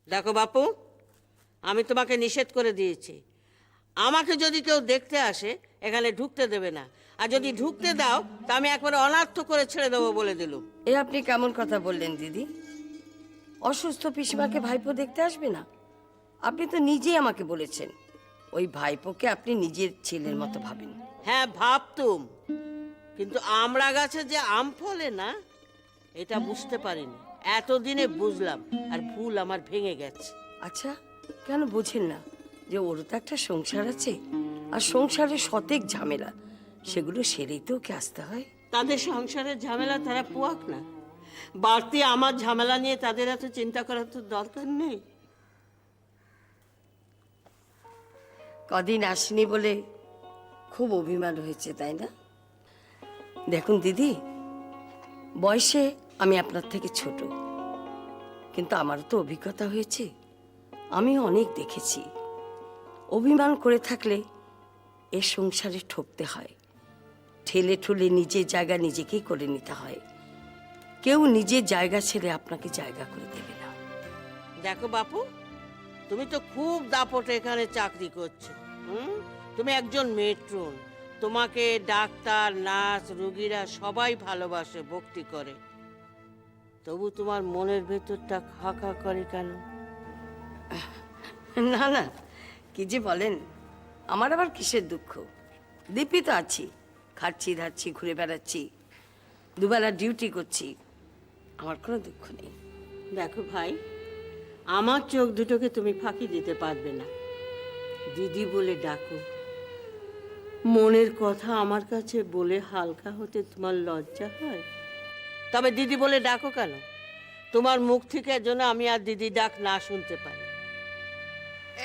দেখো বাপু, আমি তোমাকে নিষেধ করে দিয়েছি। আমাকে যদি কেউ দেখতে আসে এখানে ঢুকতে দেবে না, আর যদি ঢুকতে দাও তা আমি একবারে অনার্থ করে ছেড়ে দেবো বলে দিলুম। এ আপনি কেমন কথা বললেন দিদি? অসুস্থ পিসিমাকে ভাইপো দেখতে আসবে না? আপনি তো নিজেই আমাকে বলেছেন ওই ভাইপোকে আপনি নিজের ছেলের মতো ভাবেন। হ্যাঁ ভাবতুম, কিন্তু আমড়া গাছে যে আম ফলে না এটা বুঝতে পারিনি। এতদিনে বুঝলাম, আর ভুল আমার ভেঙে গেছে। আচ্ছা, কেন বোঝেন না যে ওর তো একটা সংসার আছে, আর সংসারে শতেক ঝামেলা, সেগুলো সেরেই তো ওকে আসতে হয়। তাদের সংসারের ঝামেলা তারা পোয়াক না, বাড়তি আমার ঝামেলা নিয়ে তাদের এত চিন্তা করার তো দরকার নেই। কদিন আসেনি বলে খুব অভিমান হয়েছে, তাই না? দেখুন দিদি, বয়সে আমি আপনার থেকে ছোট, কিন্তু আমারও তো অভিজ্ঞতা হয়েছে। আমি অনেক দেখেছি, অভিমান করে থাকলে এ সংসারে ঠকতে হয়, ঠেলে ঠুলে নিজের জায়গা নিজেকেই করে নিতে হয়। কেউ নিজের জায়গা ছেড়ে আপনাকে জায়গা করে দেবে না। দেখো বাপু, তুমি তো খুব দাপটে এখানে চাকরি করছো। তুমি একজন মেট্রন, তোমাকে ডাক্তার, নার্স, রোগীরা সবাই ভালোবাসে, ভক্তি করে। তবু তোমার মনের ভেতরটা খা খা করে কেন? না না, কি যে বলেন, আমার আবার কিসের দুঃখ? দিব্যি তো আছি, খাচ্ছি ধাচ্ছি, ঘুরে বেড়াচ্ছি, দুবেলা ডিউটি করছি, আমার কোনো দুঃখ নেই। দেখো ভাই, আমার চোখ দুটোকে তুমি ফাঁকি দিতে পারবে না। দিদি বলে ডাকো। মনের কথা আমার কাছে বলে হালকা হতে তোমার লজ্জা হয়? তবে দিদি বলে ডাকো কেন? তোমার মুখ থেকে যেন আমি আর দিদি ডাক না শুনতে পাই।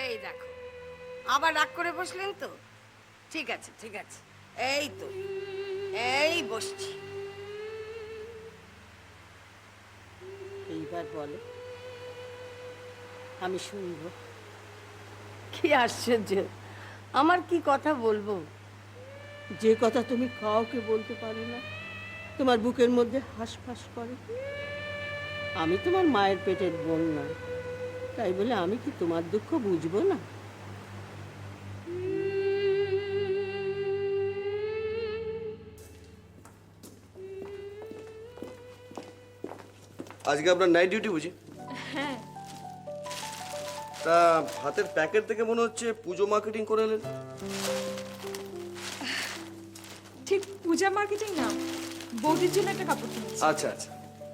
এই দেখো, আবার রাগ করে বসলেন তো? ঠিক আছে ঠিক আছে, এই তো, এই বসছি। এইবার বলো, আমি শুনবো। কি আশ্চর্য, আমার কি কথা বলবো? যে কথা তুমি কাউকে বলতে পারো না, তোমার বুকের মধ্যে হাঁসফাঁস করে। আমি তোমার মায়ের পেটের বোন নয়, তাই বলে আমি কি তোমার দুঃখ বুঝবো না? আজকে আপনার নাইট ডিউটি বুঝি? হ্যাঁ। তা হাতের প্যাকেট থেকে মনে হচ্ছে পুজো মার্কেটিং করে এলেন। ঠিক পূজা মার্কেটিং না, বৌদির জন্য একটা কাপড় কিনেছি। আচ্ছা আচ্ছা,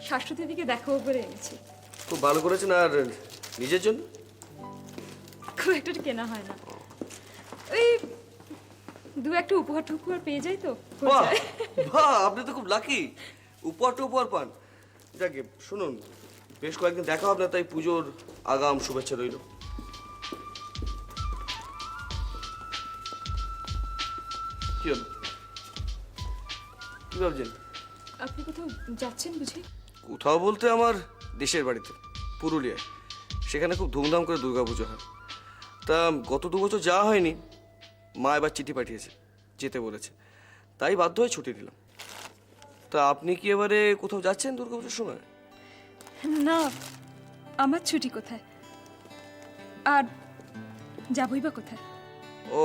শাশ্বতী দিকে দেখাবো করে এনেছি। খুব ভালো করেছেন। আর নিজের জন্য? খুব একটা কেনা হয় না, ওই দু একটা উপহার টুকুহার পেয়ে যাই তো। বাহ বাহ, আপনি তো খুব লাকি, উপহার টুপহার পান। যাকে শুনুন, বেশ কয়েকদিন দেখা হবে না, তাই পুজোর আগাম শুভেচ্ছা রইল। কি হলো, কি ভাবছেন? আপনি কোথাও যাচ্ছেন বুঝি? কোথাও বলতে আমার দেশের বাড়িতে, পুরুলিয়ায়। সেখানে খুব ধুমধাম করে দুর্গাপুজো হয়। তা গত 2 বছর যাওয়া হয়নি, মা এবার চিঠি পাঠিয়েছে, যেতে বলেছে, তাই বাধ্য হয়ে ছুটি দিলাম। তা আপনি কি এবারে কোথাও যাচ্ছেন দুর্গাপুজোর সময়? না, আমার ছুটি কোথায়, আর যাবই বা কোথায়? ও,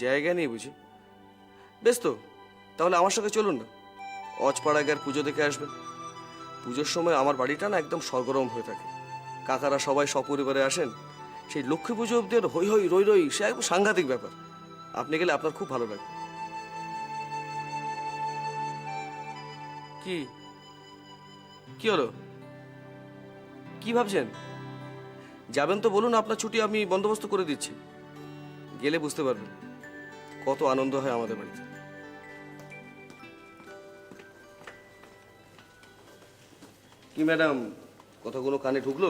জায়গা নেই বুঝি? বেশ তো, তাহলে আমার সঙ্গে চলুন না, অজপাড়াগার পুজো দেখে আসবেন। পুজোর সময় আমার বাড়িটা না একদম সরগরম হয়ে থাকে। কাকারা সবাই সপরিবারে আসেন। সেই লক্ষ্মী পুজো অব্দি আর হই হই রই রই, সে একদম সাংঘাতিক ব্যাপার। আপনি গেলে আপনার খুব ভালো লাগবে। কি কি হলো, কি ভাবছেন? যাবেন তো বলুন, আপনার ছুটি আমি বন্দোবস্ত করে দিচ্ছি। গেলে বুঝতে পারবেন কত আনন্দ হয় আমাদের বাড়িতে। কি ম্যাডাম, কথাগুলো কানে ঢুকলো?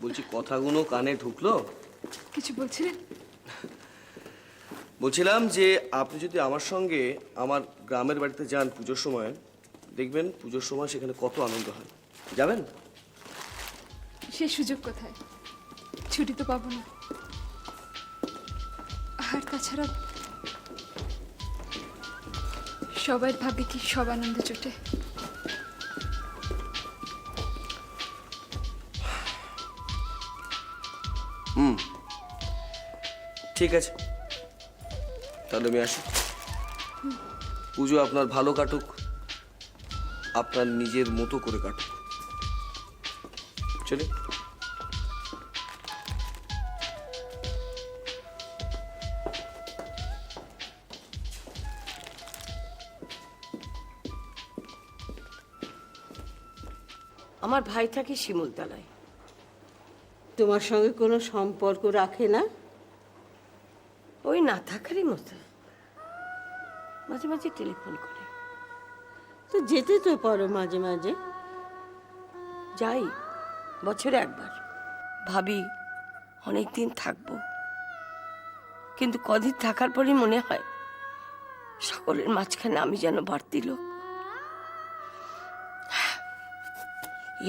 বলছি কথাগুলো কানে ঢুকলো? কিছু বলছিলেন? বলছিলাম যে আপনি যদি আমার সঙ্গে আমার গ্রামের বাড়িতে যান পুজোর সময়, দেখবেন পুজোর সময় সেখানে কত আনন্দ হয়। যাবেন? সেই সুযোগ কোথায়? ছুটি তো পাবো না। আর তাছাড়া সবাই ভাবে কি সব আনন্দে জোটে? ঠিক আছে, তাহলে আমি আসি। পুজো আপনার ভালো কাটুক, আপনার নিজের মতো করে কাটুক। চলে। আমার ভাই থাকে শিমুলতলায়। তোমার সঙ্গে কোনো সম্পর্ক রাখে না? ওই না থাকারই মতো, মাঝে মাঝে টেলিফোন করে। তো যেতে তো পারো মাঝে মাঝে। যাই বছরে একবার। ভাবি অনেক দিন থাকবো, কিন্তু কদিন থাকার পরই মনে হয় সকলের মাঝখানে আমি যেন বাড়তি লোক।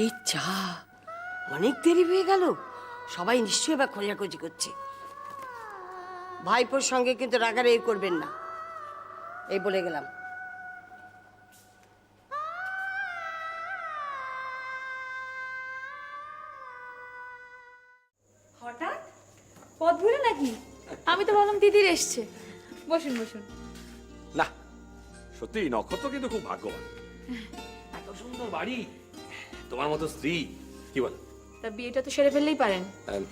এই চা, অনেক দেরি হয়ে গেল। সবাই নিশ্চয়ই এবার খোঁজাখুঁজি করছে। ভাইপোর সঙ্গে কিন্তু রাগারাগি করবেন না, এই বলে গেলাম। হঠাৎ পথ ভুলে নাকি? আমি তো ভাবলাম দিদির এসছে। বসুন বসুন। না, সত্যি নক্ষত্র কিন্তু খুব ভাগ্যবান। এত সুন্দর বাড়ি, তোমার মতো স্ত্রী, কি বল? তা বিয়েটা তো সেরে ফেললেই পারেন। আম,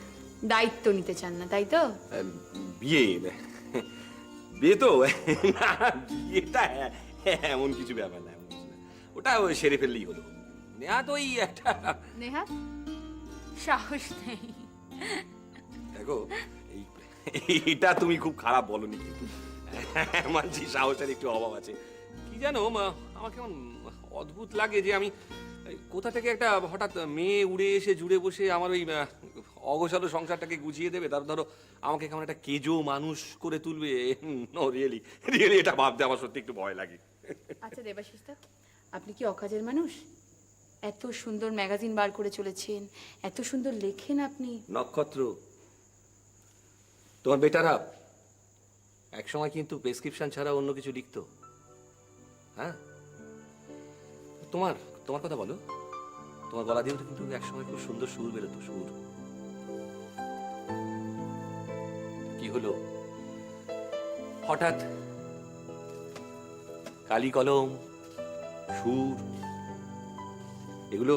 দায়িত্ব নিতে চান না, তাই তো? বিয়ে বিয়ে তো না, বিয়েটা এমন কিছু ব্যাপার না, এমন কিছু না। ওটা ওই সেরে ফেললেই হলো। নেহা তো ওই একটা, নেহাত সাহস নেই। দেখো এটা তুমি খুব খারাপ বলনি, কিন্তু মানছি সাহসের একটু অভাব আছে। কি জানো, আমার কেমন অদ্ভুত লাগে যে আমি কোথা থেকে একটা হঠাৎ মেয়ে উড়ে এসে জুড়ে বসে আমার ওই অগোছালো সংসারটাকে গুছিয়ে দেবে, তার ধরো আমাকে কেমন একটা কেজো মানুষ করে তুলবে। নো রিয়েলি রিয়েলি এটা ভাবতে আমার সত্যি একটু ভয় লাগে। আচ্ছা দেবাশিস দা, আপনি কি অকাজের মানুষ? এত সুন্দর ম্যাগাজিন বার করে চলেছেন, এত সুন্দর লেখেন আপনি। নক্ষত্র, তোমার বেটারা একসময় কিন্তু প্রেসক্রিপশন ছাড়া অন্য কিছু লিখতো। হ্যাঁ, তোমার তোমার কথা বলো। তোমার গলা দিয়েও তো কিন্তু একসময় খুব সুন্দর সুর বেরোতো, সুর। কি হলো হঠাৎ? কালি কলম, সুর, এগুলো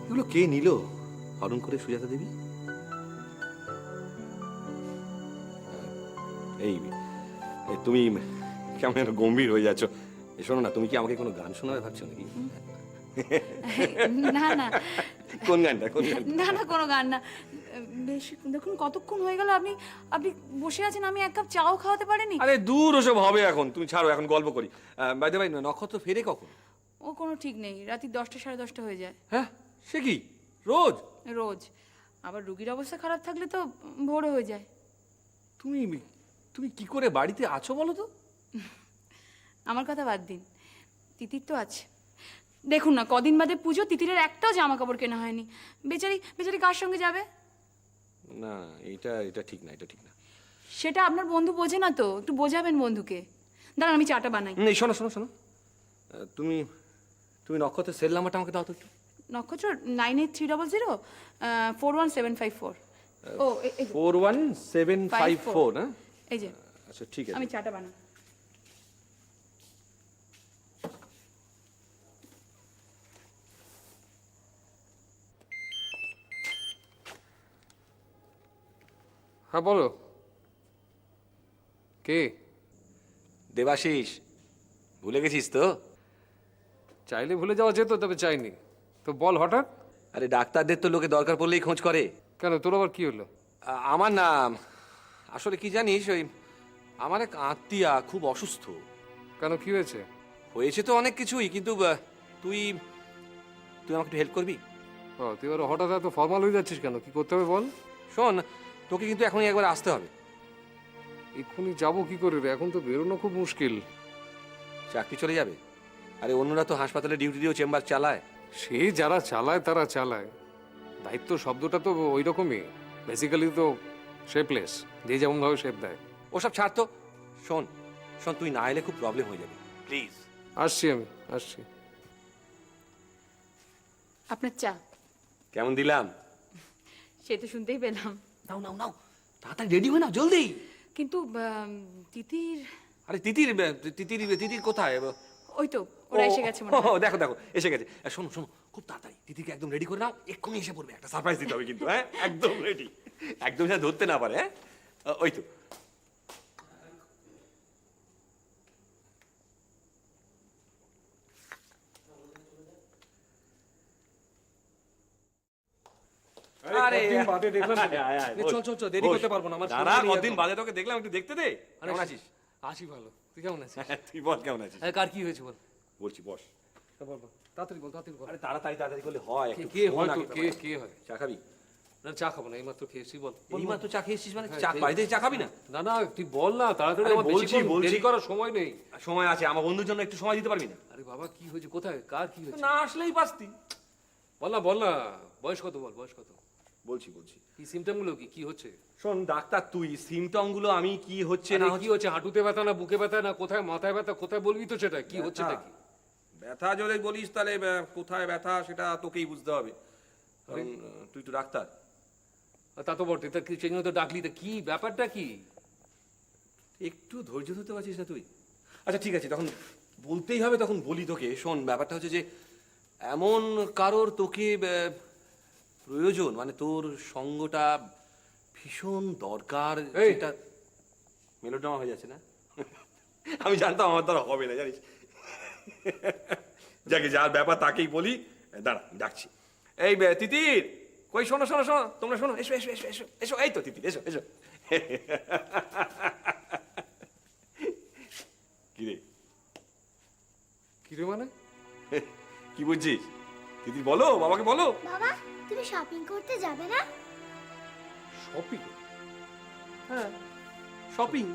এগুলো কে নিল হরণ করে সুজাতা দেবী? এই তুমি কেমন যেন গম্ভীর হয়ে যাচ্ছ। শোনো না, তুমি কি আমাকে কোনো গান শোনাবে ভাবছো নাকি? না না কোন গানটা, কোন গান? না না, কোনো গান না। বেশ, দেখুন কতক্ষণ হয়ে গেল আপনি আপনি বসে আছেন, আমি এক কাপ চাও খাওয়াতে পারিনি। আরে দূর, ওসব হবে এখন, তুমি ছাড়ো, এখন গল্প করি। বাইদে ভাই, নক্ষত্র ফেরে কখন? ও কোনো ঠিক নেই, রাতে 10টা সাড়ে 10টা হয়ে যায় হ্যাঁ, সে কি রোজ? রোজ। আবার রুগীর অবস্থা খারাপ থাকলে তো ভোরও হয়ে যায়। তুমি তুমি কি করে বাড়িতে আছো বলো তো? আমার কথা বাদ দিন, তিতির তো আছে। দেখুন না, কদিন বাদে পুজো, তিতিরের একটাও জামা কাপড় কেনা হয়নি। বেচারি বেচারি কার সঙ্গে যাবে? না, এটা এটা ঠিক না, এটা ঠিক না। সেটা আপনার বন্ধু বোঝে না তো, একটু বোঝাবেন বন্ধুকে। দাঁড়ান আমি চাটা বানাই। এই শোনো শোনো শোনো, তুমি তুমি নক্ষত্রের সেল নাম্বারটা আমাকে দাও তো একটু। নক্ষত্র 9830041754। ও 41754, হ্যাঁ? এই যে, আচ্ছা ঠিক আছে। আমি চাটা বানাই। হ্যাঁ বলো, কে? দেবাশিস, ভুলে গেছিস তো? চাইলে ভুলে যাওয়া যেত, তবে চাইনি তো। বল হঠাৎ। আরে ডাক্তারদের তো লোকে দরকার পড়লেই খোঁজ করে। কেন, তোর আবার কি হলো? আমার নাম আসলে কি জানিস, ওই আমার এক আত্মীয়া খুব অসুস্থ। কেন, কি হয়েছে? হয়েছে তো অনেক কিছুই, কিন্তু তুই তুই আমাকে একটু হেল্প করবি? ও, তুই এবার হঠাৎ এত ফর্মাল হয়ে যাচ্ছিস কেন? কি করতে হবে বল। শোন, তোকে কিন্তু এখনই একবার আসতে হবে। এক্ষুনি যাবো কি করে রে? এখন তো বেরোনো খুব মুশকিল। চাকরি চলে যাবে। আরে অন্যরা তো হাসপাতালে ডিউটি দিয়েও চেম্বার চালায়। সে যারা চালায় তারা চালায়, দায়িত্ব শব্দটা তো ওই রকমই। বেসিক্যালি তো শেপলেস, যে যেমন ভাবে শেপ দেয়। ওসব ছাড় তো। শোন শোন, তুই না এলে খুব প্রবলেম হয়ে যাবে, প্লিজ। আসছি, আমি আসছি। আপনার চা কেমন দিলাম? সে তো শুনতেই পেলাম। নাও নাও নাও, তাড়াতাড়ি রেডি হয়ে নাও, জলদি। কিন্তু তিতির, আরে তিতির তিতির তিতির কোথায়? ওই তো ওরা এসে গেছে মনে হয়। ও, দেখো দেখো এসে গেছে। শোনো শোনো, খুব তাড়াতাড়ি তিতিকে একদম রেডি করে নাও, এক্ষুনি এসে পড়বে। একটা সারপ্রাইজ দিতে হবে কিন্তু, হ্যাঁ? একদম রেডি, একদম যেন ধরতে না পারে। হ্যাঁ, ওই তো। আরে কতদিন বাদে দেখলাম তোকে। আয়, আয়, আয়, বস, চল চল চল, দেরি বস। করতে পারবো না, আমার দাঁড়া, সময় নেই কতদিন এখন। বাদে তোকে দেখলাম, একটু দেখতে দে। কেমন আছিস? আছি ভালো, তুই কেমন আছিস? তুই বল কেমন আছিস? আরে কার কি হয়েছে বল? বলছি বস। বল বল, তাড়াতাড়ি বল, তাড়াতাড়ি বল। আরে তাড়াতাড়ি তাড়াতাড়ি করলে হয়, একটু কে শোন হয় আগে তোর? তো। কে হয়? চা খাবি? না চা খাবো না, এইমাত্র খেয়েছি। বল বল, এই বল। মাত্র চা খেয়েছিস মানে? হ্যাঁ, চা খেয়ে- বাড়িতে চা খাবি না? না না, তুই বল না তাড়াতাড়ি, আরে আমার বলছি, বেশিক্ষণ বলছি। দেরি করার সময় নেই। সময় আছে, আমার বন্ধুর জন্য একটু সময় দিতে পারবি না? আরে বাবা, কি হয়েছে? কোথায়? কার কি হয়েছে? না আসলেই পারতি। বল না বল না, বয়স কত বল, বয়স কত? বলছি বলছি, কি সিমটম গুলো কি? কি হচ্ছে? শোন ডাক্তার, তুই সিমটম গুলো আমি কি হচ্ছে না আরে কি হচ্ছে? হাঁটুতে ব্যথা না বুকে ব্যথা না কোথায় মাথায় ব্যথা? কোথায় বলবি তো সেটা, কি হচ্ছেটা কি? ব্যথা যদি বলিস তাহলে কোথায় ব্যথা সেটা তোকেই বুঝতে হবে, কারণ তুই তো ডাক্তার। আর তা তো বটে, তা সেই জন্য তো ডাকলি। তা কি ব্যাপারটা কি? একটু ধৈর্য ধরতে পারছিস না তুই? আচ্ছা ঠিক আছে, তখন বলতেই হবে, তখন বলি তোকে। শোন, ব্যাপারটা হচ্ছে যে এমন কারোর তোকে প্রয়োজন, মানে তোর সঙ্গটা ভীষণ দরকার। এই! এটা মেলোড্রামা হয়ে যাচ্ছে না? আমি জানতাম আমার দ্বারা হবে না, জানিস। যাকে যার ব্যাপার তাকেই বলি। দাঁড়া, ডাকছি। এই তিতির, কই শোনো শোনো শোনো, তোমরা শোনো, এসো এসো এসো এসো এসো। এই তো তিতির, এসো এসো। কিরে, কি রে মানে? কি বুঝছিস? তিতির বলো, বাবাকে বলো। বাবা, তুমি শপিং করতে যাবে না? শপিং? হ্যাঁ, শপিং।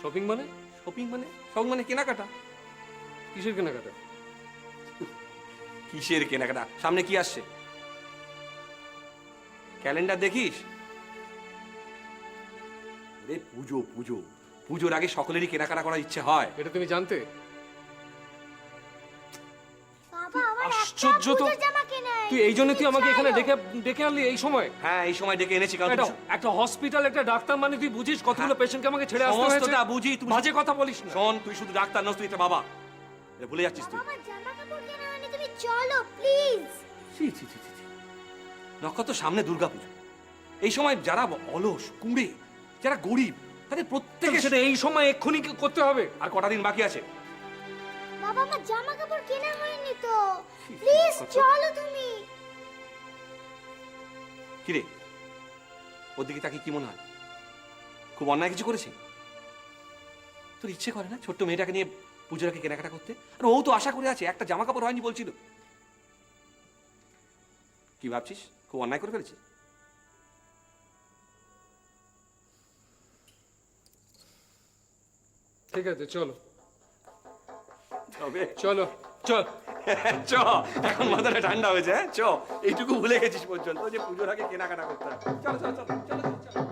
শপিং মানে? শপিং মানে শপিং মানে কেনাকাটা। কিসের কেনাকাটা? কিসের কেনাকাটা? সামনে কি আসছে? ক্যালেন্ডার দেখিস? রে পুজো, পুজো, পুজোর আগে সকলেরই কেনাকাটা করার ইচ্ছে হয়। এটা তুমি জানতে? বাবা, আমার আশ্চর্য তো! পুজোর জামা কেনা তুই এই জন্য তুই আমাকে এখানে ডেকে আনলি এই সময়? হ্যাঁ, এই সময় ডেকে এনেছি, কারণ একটা হসপিটাল, একটা ডাক্তার, মানে তুই বুঝিস কতগুলো পেশেন্টকে আমাকে ছেড়ে আসতে হয়েছে? সমস্তটা বুঝি, তুমি বাজে কথা বলিস না। শোন, তুই শুধু ডাক্তার নস, তুই একটা বাবা। এটা ভুলে যাচ্ছিস তুই। আমার জামা কাপড় কেনা হয়নি, তুমি চলো প্লিজ। ছি ছি ছি ছি ছি। নক্ষত্র সামনে দুর্গাপুজো, এই সময় যারা অলস কুঁড়ে, যারা গরিব, তাদের প্রত্যেকে সেটা এই সময় এক্ষুনি কি করতে হবে? আর কটা দিন বাকি আছে? বাবা, আমার জামা কাপড় কেনা হয়নি তো, প্লিজ চলো তুমি। কিরে, ওর দিকে তাকে কি মনে হয়? খুব অন্যায় কিছু করেছে? তোর ইচ্ছে করে না ছোট্ট মেয়েটাকে নিয়ে পুজোর আগে কেনাকাটা করতে? আর ও তো আশা করে আছে, একটা জামা কাপড় হয়নি বলছিল। কি ভাবছিস, খুব অন্যায় করে ফেলেছি? ঠিক আছে, চলো তবে চলো চল। চ, এখন মাথাটা ঠান্ডা হয়েছে। হ্যাঁ চ, এইটুকু ভুলে গেছিস পর্যন্ত যে পুজোর আগে কেনাকাটা করতে হয়। চলো চলো চলো চলো চলো।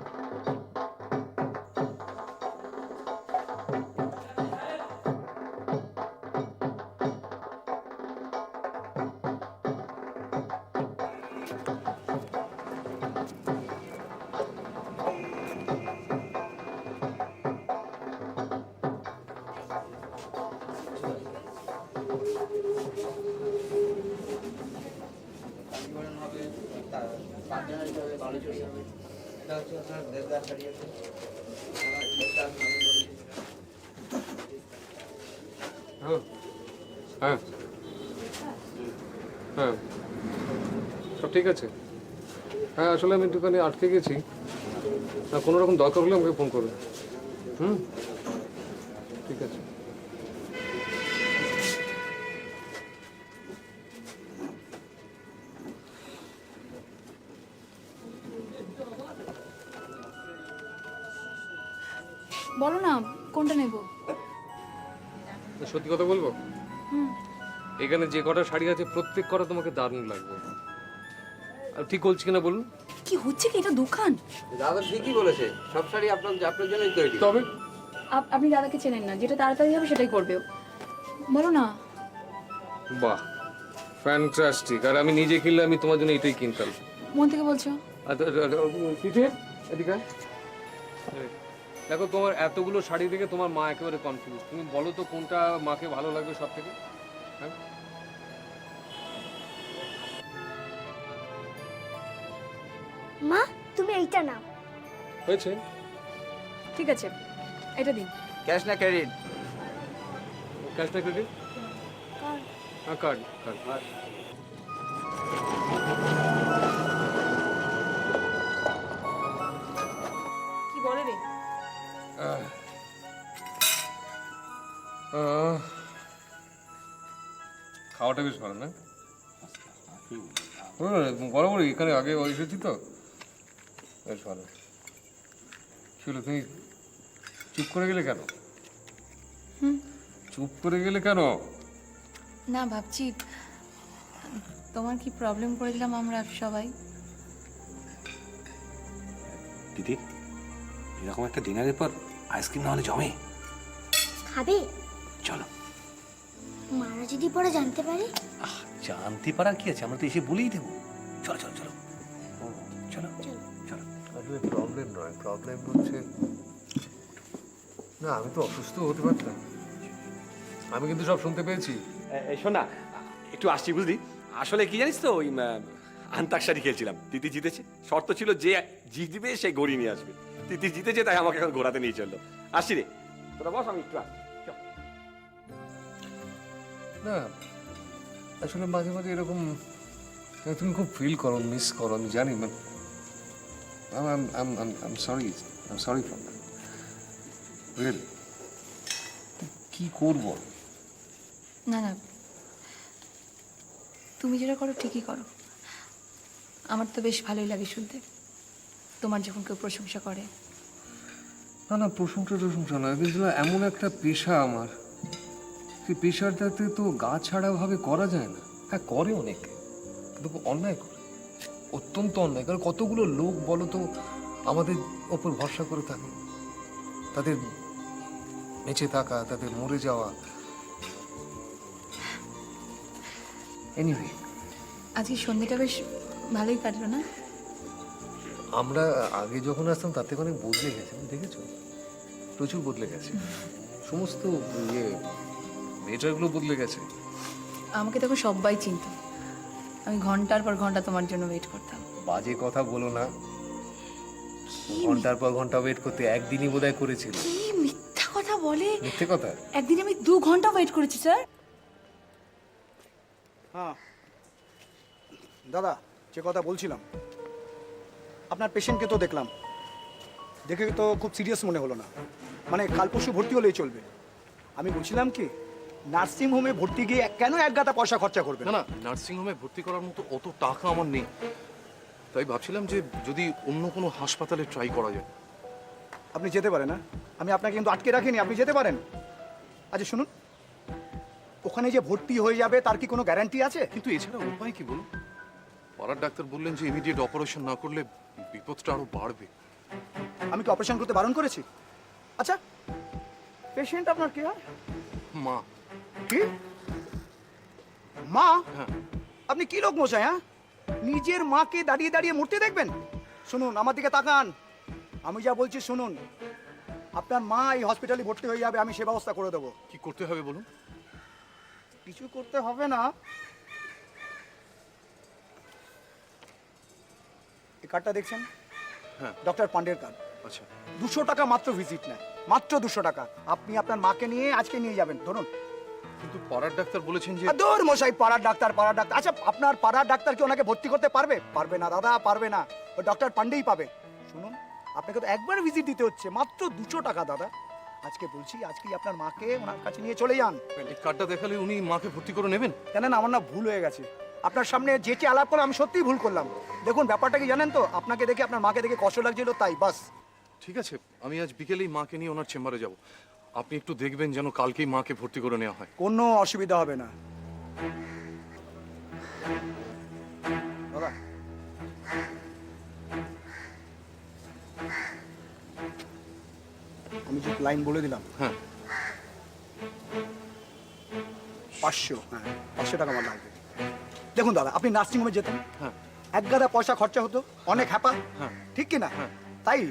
হ্যাঁ হ্যাঁ হ্যাঁ, সব ঠিক আছে। হ্যাঁ, আসলে আমি দোকানে আটকে গেছি, না কোনো রকম দরকার হলে আমাকে ফোন করবে। হুম, ঠিক আছে। বলো না কোনটা নেব? সত্যি কথা বলবো, এখানে যে কটা শাড়ি আছে প্রত্যেক কটা তোমাকে দারুণ লাগবে। আর ঠিক বলছি কিনা বলুন? কি হচ্ছে কি, এটা দোকান? দাদা ঠিকই বলেছে, সব শাড়ি আপনার জন্যই তৈরি। তবে আপনি দাদাকে চেনেন না, যেটা তাড়াতাড়ি হবে সেটাই করবে ও। বলো না। বাহ, ফ্যান্টাস্টিক। আর আমি নিজে কিনলে আমি তোমার জন্য এটাই কিনতাম। মন থেকে বলছো? পিঠে এদিকে আয়। এই, দেখো তোমার এতগুলো শাড়ি দেখে তোমার মা একেবারে কনফিউজ। তুমি বলো তো কোনটা মাকে ভালো লাগবে সব থেকে? হ্যাঁ, মা তুমি এইটা নাও। হয়েছে। ঠিক আছে, এটা দিন। ক্যাশ না ক্রেডিট? ক্যাশ না ক্রেডিট? হ্যাঁ, কার্ড কার্ড। কি বলে রে? খাওয়াটা বেশ ভালো না? বরাবরই এখানে আগে এসেছি তো, বেশ ভালো। ছিল, তুমি চুপ করে গেলে কেন? চুপ করে গেলে কেন? না, ভাবছি তোমার কি প্রবলেম করে দিলাম আমরা সবাই। দিদি, এরকম একটা ডিনারের পর আইসক্রিম না হলে জমে। খাবে? চলো। মারা যদি পরে জানতে পারে? জানতে পারার কি আছে, আমরা তো এসে বলেই দেবো। চলো চলো চলো চলো চলো। আসলে প্রবলেম নয়, প্রবলেম হচ্ছে না, আমি তো অসুস্থ হতে পারতাম। আমি কিন্তু সব শুনতে পেয়েছি। শোন না, একটু আসছি বুঝলি। আসলে কি জানিস তো, ওই আন্তাক্ষরী খেলছিলাম, তিতি জিতেছে। শর্ত ছিল যে জিতবে সে গড়ি নিয়ে আসবে। তিতি জিতেছে, তাই আমাকে এখন ঘোরাতে নিয়ে চললো। আসছি রে, তোরা বস, আমি একটু আসছি। না, আসলে মাঝে মাঝে এরকম তুমি খুব ফিল করো, মিস করো, আমি জানি। I'm sorry for that. Really? কি করব? না না, তুমি যেটা করো ঠিকই করো। আমার তো বেশ ভালোই লাগে শুনতে, তোমার যখন কেউ প্রশংসা করে। না না, প্রশংসা নয়, কিন্তু এমন একটা পেশা আমার, সেই পেশাটাতে তো গা ছাড়া ভাবে করা যায় না। হ্যাঁ, করে অনেকে, কিন্তু খুব অন্যায় করে, অত্যন্ত অন্যায়। কারণ কতগুলো লোক বলো তো আমাদের ওপর ভরসা করে থাকে, তাদের বেঁচে থাকা, তাদের মরে যাওয়া। এনিওয়ে, আজকে সন্ধ্যেটা বেশ ভালোই কাটলো না? আমরা আগে যখন আসতাম তার থেকে অনেক বদলে গেছে, দেখেছো? প্রচুর বদলে গেছে, সমস্ত মেয়েটারগুলো বদলে গেছে। আমাকে তখন সবাই চিনত, আমি ঘন্টার পর ঘন্টা তোমার জন্য ওয়েট করতাম। বাজে কথা বলো না, ঘন্টার পর ঘন্টা ওয়েট করতে একদিনই বোধহয় করেছিল। কি মিথ্যা কথা বলে! মিথ্যে কথা? একদিন আমি 2 ঘন্টা ওয়েট করেছি স্যার। হ্যাঁ দাদা, যে কথা বলছিলাম, আপনার পেশেন্টকে তো দেখলাম, দেখে তো খুব সিরিয়াস মনে হলো না। মানে কাল পরশু ভর্তি হলেই চলবে। আমি বলছিলাম কি, নার্সিং হোমে ভর্তি গিয়ে কেন এক গাদা পয়সা খরচা করবে? না না, নার্সিংহোমে ভর্তি করার মতো অত টাকা আমার নেই, তাই ভাবছিলাম যে যদি অন্য কোনো হাসপাতালে ট্রাই করা যায়। আপনি যেতে পারেন না, আমি আপনাকে কিন্তু আটকে রাখিনি, আপনি যেতে পারেন। আচ্ছা শুনুন, ওখানে যে ভর্তি হয়ে যাবে তার কি কোনো গ্যারান্টি আছে? কিন্তু এছাড়া উপায় কি বলুন? পাড়ার ডাক্তার বললেন যে ইমিডিয়েট অপারেশন না করলে বিপদটা আরো বাড়বে। আমি কি অপারেশন করতে বারণ করেছি? আচ্ছা, পেশেন্ট আপনার কি হয়? মা। কি মা? হ্যাঁ। আপনি কি লোক মশাই? হ্যাঁ, নিজের মাকে দাঁড়িয়ে দাঁড়িয়ে মরতে দেখবেন? শুনুন, আমার দিকে তাকান, আমি যা বলছি শুনুন। আপনার মা এই হসপিটালে ভর্তি হয়ে যাবে, আমি সে ব্যবস্থা করে দেবো। কি করতে হবে বলুন? কিছু করতে হবে না, এই কার্ডটা দেখছেন? হ্যাঁ। ডক্টর পান্ডের কার্ড। আচ্ছা। 200 টাকা মাত্র ভিজিট নেয়, মাত্র 200 টাকা। আপনি আপনার মাকে নিয়ে আজকে নিয়ে যাবেন, ধরুন। কিন্তু পাড়ার ডাক্তার বলেছেন যে দূর মশাই, পাড়ার ডাক্তার। আচ্ছা, আপনার পাড়ার ডাক্তার কি ওনাকে ভর্তি করতে পারবে? পারবে না দাদা, পারবে না। ওই ডক্টর পান্ডেই পাবে। শুনুন, আপনাকে তো একবার ভিজিট দিতে হচ্ছে, মাত্র 200 টাকা দাদা। আজকে বলছি, আজকেই আপনার মাকে ওনার কাছে নিয়ে চলে যান। এই কার্ডটা দেখালে উনি মাকে ভর্তি করে নেবেন? জানেন, আমার না ভুল হয়ে গেছে। আপনার সামনে যেটি আলাপ করলাম, আমি সত্যিই ভুল করলাম। দেখুন, ব্যাপারটা কি জানেন তো, আপনাকে দেখে আপনার মাকে দেখে কষ্ট লাগছিল, তাই বাস। ঠিক আছে, আমি আজ বিকেলেই মাকে নিয়ে ওনার চেম্বারে যাব। আপনি একটু দেখবেন যেন কালকেই মাকে ভর্তি করে নেওয়া হয়। কোনো অসুবিধা হবে না দাদা। আমি যে লাইন বলে দিলাম, হ্যাঁ। 500, হ্যাঁ 500 টাকা আমার লাগবে। দেখুন দাদা, আপনি নার্সিংহোমে যেতেন, হ্যাঁ। এক গাদা পয়সা খরচা হতো, অনেক হ্যাপা, ঠিক কি না? তাই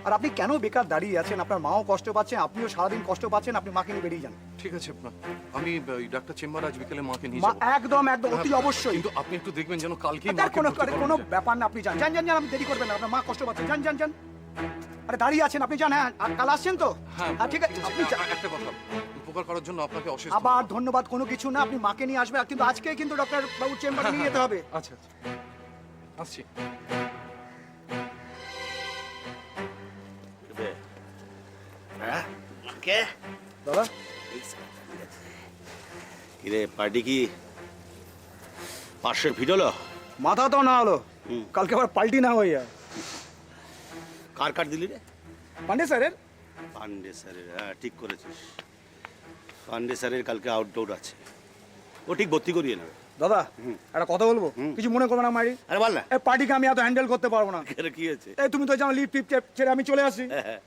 আর আপনি কেন বেকার দাঁড়িয়ে আছেন? আপনার মাও কষ্ট পাচ্ছেন, আপনিও সারাদিন কষ্ট পাচ্ছেন, আপনি মাকে নিয়ে বেরিয়ে যান। ঠিক আছে আমি ওই ডাক্তার চেম্বার আজ বিকেলে মাকে নিয়ে মা যাবো। একদম একদম অতি অবশ্যই। কিন্তু আপনি একটু দেখবেন যেন কালকেই তার মাকে কোনো ভর্তি করানো কোনো যায়। ব্যাপার না, আপনি যান যান যান যান, আপনি দেরি করবেন না, আপনার মা কষ্ট পাচ্ছেন, যান যান যান। আরে দাঁড়িয়ে আছেন আপনি, যান। হ্যাঁ, আর কাল আসছেন তো? হ্যাঁ ঠিক আছে, আপনি যান। একটা কথা, উপকার করার জন্য আপনাকে অশেষ আবার ধন্যবাদ কোনো কিছু না, আপনি মাকে নিয়ে আসবেন, কিন্তু আজকে কিন্তু ডক্টর বাবুর চেম্বারে নিয়ে যেতে হবে। আচ্ছা আচ্ছা আসছি। দাদা কিরে পার্টি কি পাশের ভিড় হলো? মাথা তো না হলো, কালকে আবার পাল্টি না হইয়া। কার কার দিলি রে? পান্ডে স্যারের। পান্ডে স্যারের, হ্যাঁ ঠিক করেছিস। পান্ডে স্যারের কালকে আউটডোর আছে, ও ঠিক ভর্তি করিয়ে নেবে। দাদা একটা কথা বলবো, কিছু মনে করবে না মারি। আরে বল না। এই পার্টিকে আমি এত হ্যান্ডেল করতে পারবো না। কেন, কি হয়েছে? এই তুমি তো জানো লিফট টিপ ছেড়ে আমি চলে আসি,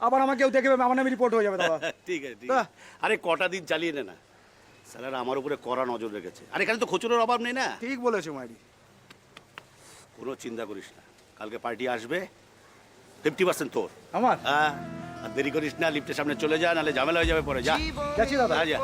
আবার আমাকে কেউ দেখে আমার নামে রিপোর্ট হয়ে যাবে দাদা। ঠিক আছে ঠিক আছে। আরে কটা দিন চালিয়ে নে না, স্যারেরা আমার উপরে কড়া নজর রেখেছে। আরে এখানে তো খুচরোর অভাব নেই না। ঠিক বলেছো মাইরি। কোনো চিন্তা করিস না, কালকে পার্টি আসবে, 50% তোর। আমার হ্যাঁ, আর দেরি করিস না, লিফটের সামনে চলে যা, নাহলে ঝামেলা হয়ে যাবে পরে। যা গেছি দাদা। যা।